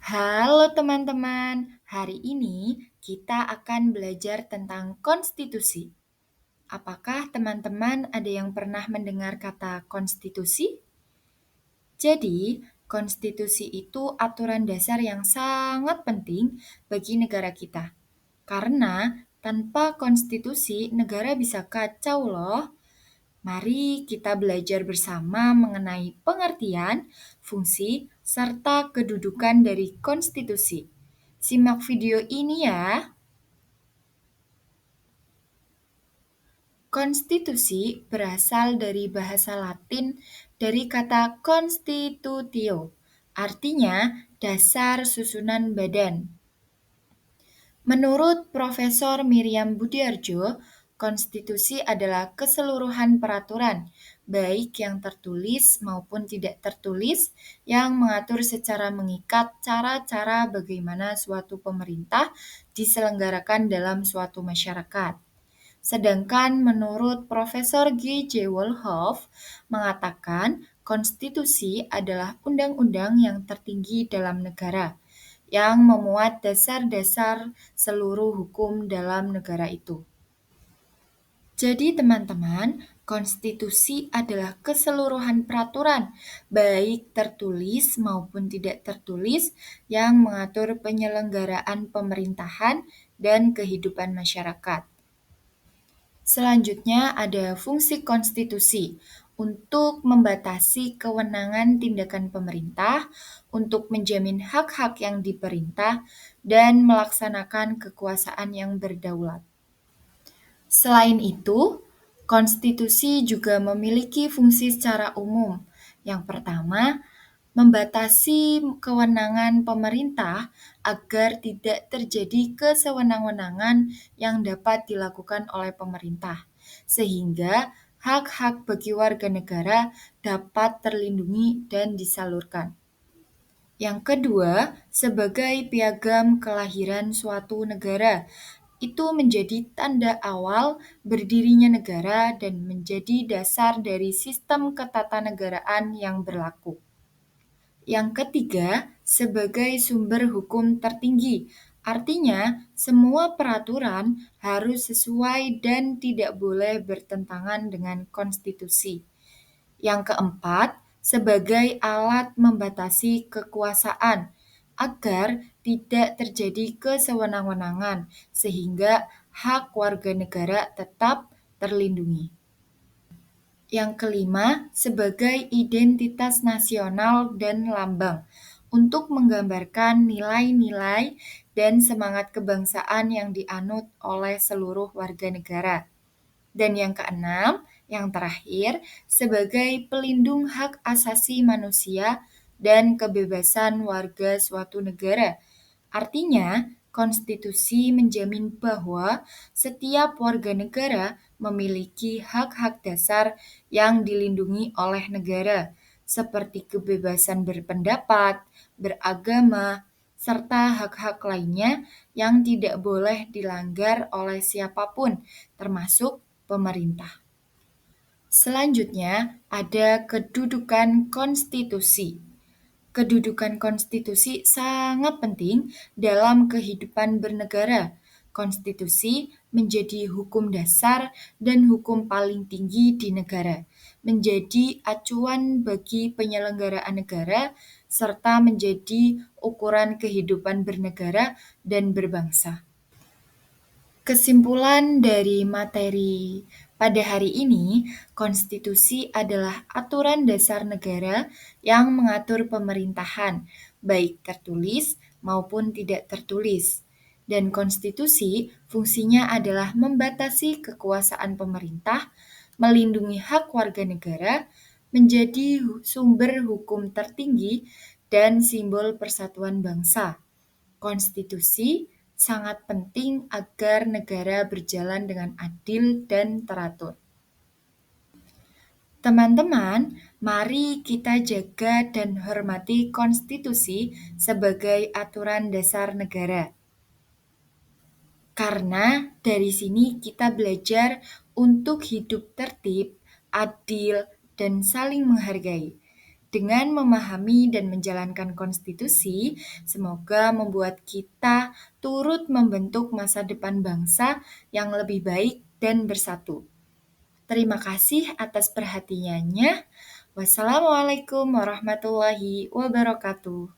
Halo teman-teman, hari ini kita akan belajar tentang konstitusi. Apakah teman-teman ada yang pernah mendengar kata konstitusi? Jadi, konstitusi itu aturan dasar yang sangat penting bagi negara kita. Karena tanpa konstitusi, negara bisa kacau loh. Mari kita belajar bersama mengenai pengertian, fungsi, serta kedudukan dari konstitusi. Simak video ini ya. Konstitusi berasal dari bahasa Latin dari kata constitutio, artinya dasar susunan badan. Menurut Profesor Miriam Budiarjo, konstitusi adalah keseluruhan peraturan, baik yang tertulis maupun tidak tertulis, yang mengatur secara mengikat cara-cara bagaimana suatu pemerintah diselenggarakan dalam suatu masyarakat. Sedangkan menurut Profesor G. J. Wolhoff mengatakan konstitusi adalah undang-undang yang tertinggi dalam negara yang memuat dasar-dasar seluruh hukum dalam negara itu. Jadi teman-teman, konstitusi adalah keseluruhan peraturan, baik tertulis maupun tidak tertulis, yang mengatur penyelenggaraan pemerintahan dan kehidupan masyarakat. Selanjutnya ada fungsi konstitusi untuk membatasi kewenangan tindakan pemerintah, untuk menjamin hak-hak yang diperintah, dan melaksanakan kekuasaan yang berdaulat. Selain itu, konstitusi juga memiliki fungsi secara umum. Yang pertama, membatasi kewenangan pemerintah agar tidak terjadi kesewenang-wenangan yang dapat dilakukan oleh pemerintah, sehingga hak-hak bagi warga negara dapat terlindungi dan disalurkan. Yang kedua, sebagai piagam kelahiran suatu negara, itu menjadi tanda awal berdirinya negara dan menjadi dasar dari sistem ketatanegaraan yang berlaku. Yang ketiga, sebagai sumber hukum tertinggi, artinya semua peraturan harus sesuai dan tidak boleh bertentangan dengan konstitusi. Yang keempat, sebagai alat membatasi kekuasaan agar tidak terjadi kesewenang-wenangan sehingga hak warga negara tetap terlindungi. Yang kelima, sebagai identitas nasional dan lambang untuk menggambarkan nilai-nilai dan semangat kebangsaan yang dianut oleh seluruh warga negara. Dan yang keenam, yang terakhir, sebagai pelindung hak asasi manusia dan kebebasan warga suatu negara. Artinya, konstitusi menjamin bahwa setiap warga negara memiliki hak-hak dasar yang dilindungi oleh negara, seperti kebebasan berpendapat, beragama, serta hak-hak lainnya yang tidak boleh dilanggar oleh siapapun, termasuk pemerintah. Selanjutnya, ada kedudukan konstitusi. Kedudukan konstitusi sangat penting dalam kehidupan bernegara. Konstitusi menjadi hukum dasar dan hukum paling tinggi di negara, menjadi acuan bagi penyelenggaraan negara, serta menjadi ukuran kehidupan bernegara dan berbangsa. Kesimpulan dari materi pada hari ini, konstitusi adalah aturan dasar negara yang mengatur pemerintahan, baik tertulis maupun tidak tertulis. Dan konstitusi fungsinya adalah membatasi kekuasaan pemerintah, melindungi hak warga negara, menjadi sumber hukum tertinggi, dan simbol persatuan bangsa. Konstitusi sangat penting agar negara berjalan dengan adil dan teratur. Teman-teman, mari kita jaga dan hormati konstitusi sebagai aturan dasar negara. Karena dari sini kita belajar untuk hidup tertib, adil, dan saling menghargai. Dengan memahami dan menjalankan konstitusi, semoga membuat kita turut membentuk masa depan bangsa yang lebih baik dan bersatu. Terima kasih atas perhatiannya. Wassalamualaikum warahmatullahi wabarakatuh.